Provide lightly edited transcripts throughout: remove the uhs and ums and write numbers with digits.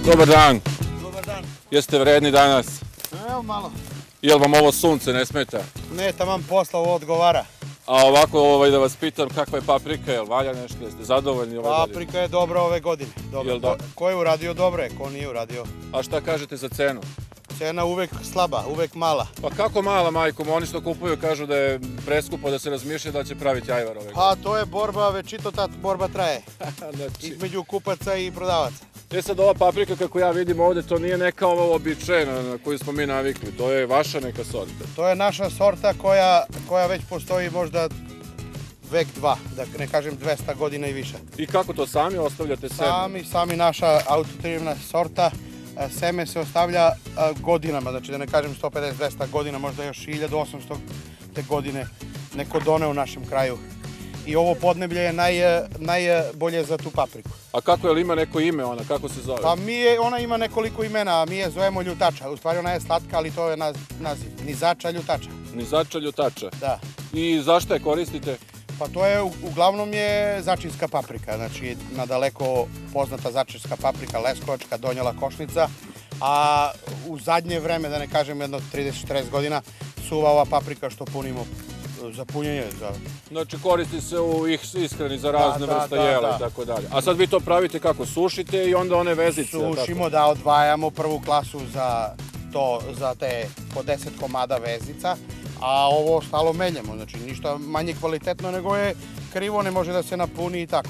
Dobar dan. Dobar dan. Jeste vredni danas? Evo malo. Jel vam ovo sunce ne smeta? Ne, taman posla ovo odgovara. A ovako da vas pitam kakva je paprika, jel valja nešto, jeste zadovoljni ove godine? Paprika je dobra ove godine. Ko je uradio dobro je, ko nije uradio. A šta kažete za cenu? Cena uvek slaba, uvek mala. Pa kako mala, majko? Oni što kupuju kažu da je preskupo, da se razmišlja da će praviti ajvar ove godine. Pa to je borba, večito ta borba traje. Znači, Između kupaca i prodavaca. sad ova paprika kako ja vidim ovde, to nije neka ovo običajna na koju smo mi navikli, to je vaša neka sorta. To je naša sorta koja već postoji možda vek dva, da ne kažem 200 godina i više. I kako to sami ostavljate seme? Sami naša autohtona sorta. Seme se ostavlja godinama, znači da ne kažem 150-200 godina, možda još 1800 te godine neko done u našem kraju. I ovo podneblje je najbolje za tu papriku. A kako, jel ima neko ime ona, kako se zove? Pa ona ima nekoliko imena, mi je zovemo ljutača, u stvari ona je slatka, ali to je naziv, nizača ljutača. Nizača ljutača? Da. I zašto je koristite? Pa to je, uglavnom je začinska paprika, znači nadaleko poznata začinska paprika, leskovačka, donjela košnica, a u zadnje vreme, da ne kažem jedno 30-40 godina, suva ova paprika što punimo za punjenje. Znači koristi se u ishrani za razne vrste jela i tako dalje. A sad vi to pravite kako, sušite i onda one vezice? Sušimo, da odvajamo prvu klasu za te po 10 komada vezica, a ovo ostalo menjamo, znači ništa manje kvalitetno nego je krivo, ne može da se napuni i tako.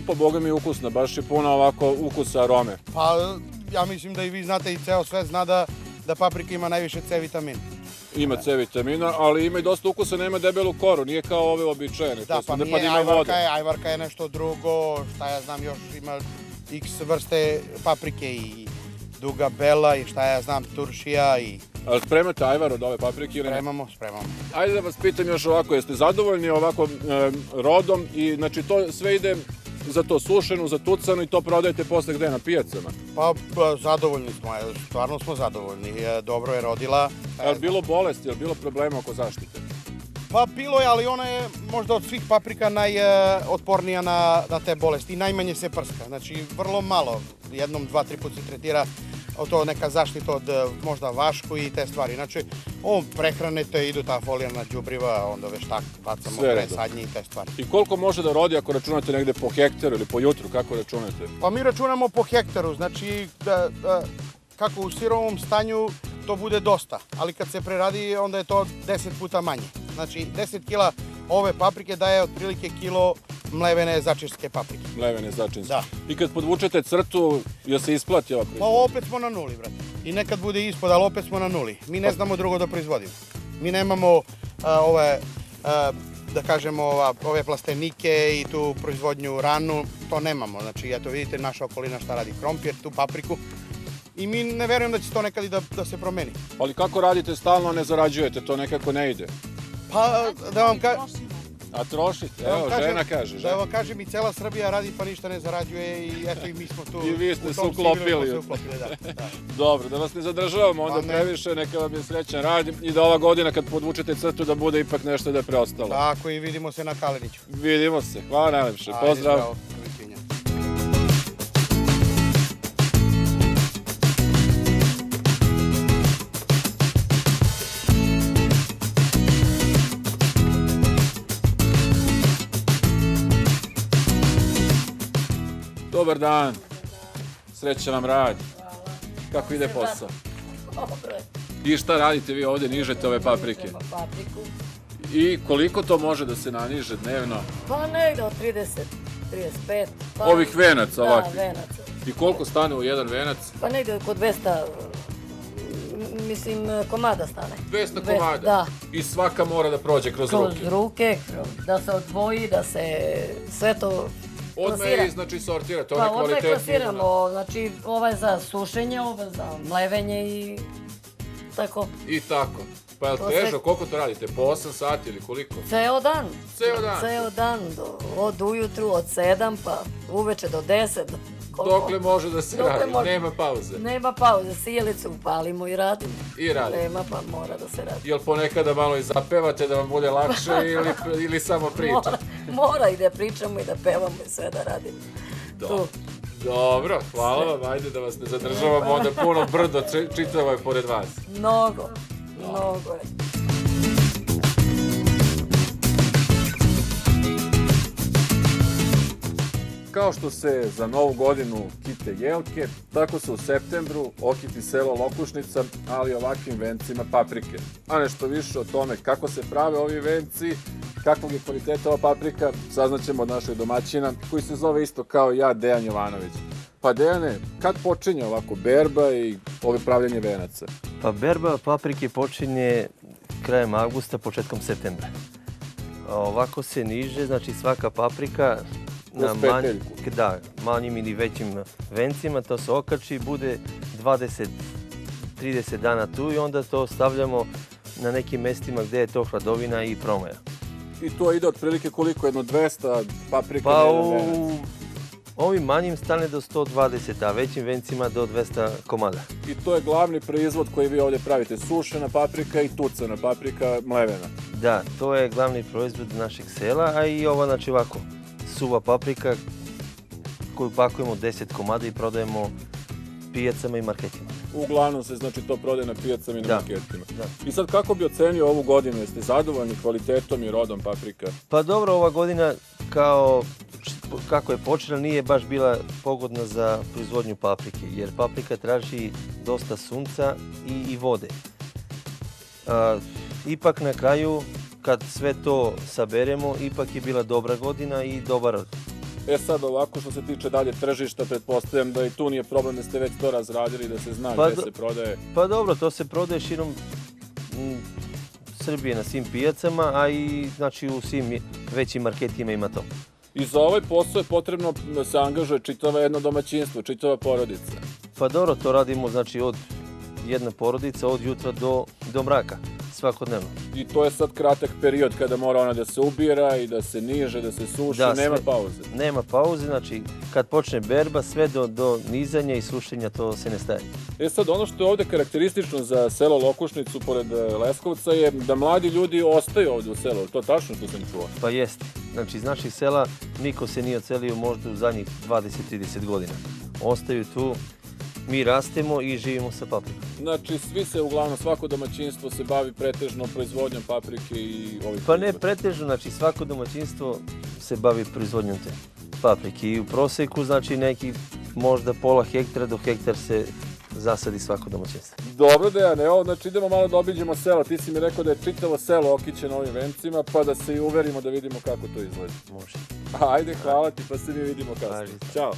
Pa boga mi ukusna, baš je puno ovako ukusa, arome. Pa ja mislim da i vi znate i ceo svet zna da paprika ima najviše C vitamina. Ima C vitamina, ali ima i dosta ukusa, nema debelu koru, nije kao ove običajne. Da, pa nije ajvarka je nešto drugo, šta ja znam, još ima x vrste paprike i duga bela i šta ja znam, turšija i... Ali spremate ajvar od ove paprike ili ne? Spremamo. Ajde da vas pitam još ovako, jeste zadovoljni ovako rodom i znači to sve ide za to sušenu, za tucanu i to prodajete posle gde, na pijacama? Pa zadovoljni smo, stvarno smo zadovoljni, dobro je rodila. Je li bilo bolesti, je li bilo problema oko zaštite? Pa bilo je, ali ona je možda od svih paprika najotpornija na te bolesti i najmanje se prska, znači vrlo malo, jednom, 2-3 put se tretira to neka zaštita od možda vašku i te stvari. Znači, prehranite, idu ta folijarna đubriva, onda veštak bacamo presadnje i te stvari. I koliko može da rodi ako računate negde po hektaru ili po jutru, kako računate? Pa mi računamo po hektaru, znači kako u sirovom stanju to bude dosta, ali kad se preradi onda je to 10 puta manje. Znači 10 kila ove paprike daje otprilike kilo mlevene začinske paprike. Mlevene začinske. Da. I kad podvučete crtu, jel se isplati ova proizvodnja? Pa opet smo na nuli, brate. I nekad bude ispod, ali opet smo na nuli. Mi ne znamo drugo da proizvodimo. Mi nemamo da kažemo, ove plastenike i tu proizvodnju ranu, to nemamo. Znači, eto vidite naša okolina šta radi, krompir, tu papriku. I mi ne verujem da će to nekad i da se promeni. Ali kako radite stalno, ne zarađujete, to nekako ne ide? Pa da vam kažem... A trošite, evo, žena kaže. Da vam kažem, i cela Srbija radi pa ništa ne zarađuje i eto i mi smo tu... I vi ste se uklopili. Dobro, da vas ne zadržavamo onda previše, neka vam je srećan rad i da ova godina kad podvučete crtu da bude ipak nešto da je preostalo. Tako, i vidimo se na Kaleniću. Vidimo se, hvala najlepše, pozdrav. Dobar dan, srećan vam rad. Kako ide posao? Dobro. I šta radite vi ovde, nižete ove paprike? Papriku. I koliko to može da se naniže dnevno? Pa negde od 30, 35. Ovih venaca ovakvih? Da, venaca. I koliko stane u jedan venac? Pa negde oko 200, mislim, komada stane. 200 komada? Da. I svaka mora da prođe kroz ruke? Kroz ruke, da se odvoji, da se sve to... Odmah je, znači, sortirate, one kvalitetnije? Pa odmah klasiramo, znači, ovaj za sušenje, ovaj za mlevenje i tako. I tako. Pa je li težo, koliko to radite, po 8 sati ili koliko? Ceo dan. Ceo dan? Ceo dan, od ujutru, od 7 pa uveče do 10. Dokle može da se radi, nema pauze? Nema pauze, sjelicu upalimo i radimo. I radimo? Nema, pa mora da se radi. Jel ponekada malo i zapevate da vam bude lakše ili samo pričate? Mora i da pričamo i da pevamo i sve da radimo. Dobro. Dobro, hvala vam, ajde da vas ne zadržavamo, onda puno brdo čitavo je pored vas. Mnogo, mnogo je. Kao što se za Novu godinu kite jelke, tako se u septembru okiti selo Lokušnica, ali ovakvim vencima paprike. A nešto više o tome kako se prave ovi venci, kakvog je kvaliteta ova paprika, saznaćemo od našeg domaćina, koji se zove isto kao ja, Dejan Jovanović. Pa Dejane, kad počinje ovako berba i ovo pravljanje venaca? Pa berba paprike počinje krajem avgusta, početkom septembra. Ovako se niže, znači svaka paprika na manjim ili većim vencima, to se okači, bude 20-30 dana tu i onda to stavljamo na nekim mestima gde je to hladovina i promaja. I to ide otprilike koliko, jedno 200 paprika pa na jedan venac? Ovim manjim stane do 120, a većim vencima do 200 komada. I to je glavni proizvod koji vi ovdje pravite, sušena paprika i tucana paprika mlevena. Da, to je glavni proizvod našeg sela, a i ova, znači ovako, suva paprika koju pakujemo 10 komada i prodajemo pijacama i marketima. Uglavnom se znači to prodaje na pijacama i na marketima. I sad kako bi ocenio ovu godinu? Jeste zadovoljni kvalitetom i rodom paprika? Pa dobro, ova godina kako je počela nije baš bila pogodna za proizvodnju paprike, jer paprika traži dosta sunca i vode. Ipak na kraju, kad sve to saberemo, ipak je bila dobra godina i dobar rod. E sad ovako što se tiče dalje tržišta, pretpostavljam da i tu nije problem da ste već to razradili, da se zna gde se prodaje. Pa dobro, to se prodaje širom Srbije na svim pijacama, a i znači u svim većim marketima ima to. I za ovaj posao je potrebno da se angažuje čitava jedno domaćinstvo, čitava porodica. Pa dobro, to radimo znači od jedna porodica od jutra do mraka, svakodnevno. I to je sad kratak period kada mora ona da se ubira i da se niže, da se suši, nema pauze. Nema pauze, znači kad počne berba, sve do nizanja i sušenja to se ne staje. E sad, ono što je ovde karakteristično za selo Lokušnicu pored Leskovca je da mladi ljudi ostaju ovde u selu. To tačno što sam čuo? Pa jeste. Znači iz naših sela niko se nije odselio možda u zadnjih 20-30 godina. Ostaju tu, mi rastemo i živimo sa paprikom. Znači svi se uglavnom, svako domaćinstvo se bavi pretežno proizvodnjom paprike i ovih... Pa ne pretežno, znači svako domaćinstvo se bavi proizvodnjom te paprike i u proseku znači neki možda pola hektara do hektar se zasadi svako domaćinstvo. Dobro Dejane, evo znači idemo malo da obiđemo selo. Ti si mi rekao da je čitavo selo okićeno ovim vencima, pa da se i uverimo da vidimo kako to izgleda. Može. Ajde, hvala ti, pa se mi vidimo kasnije. Ćao.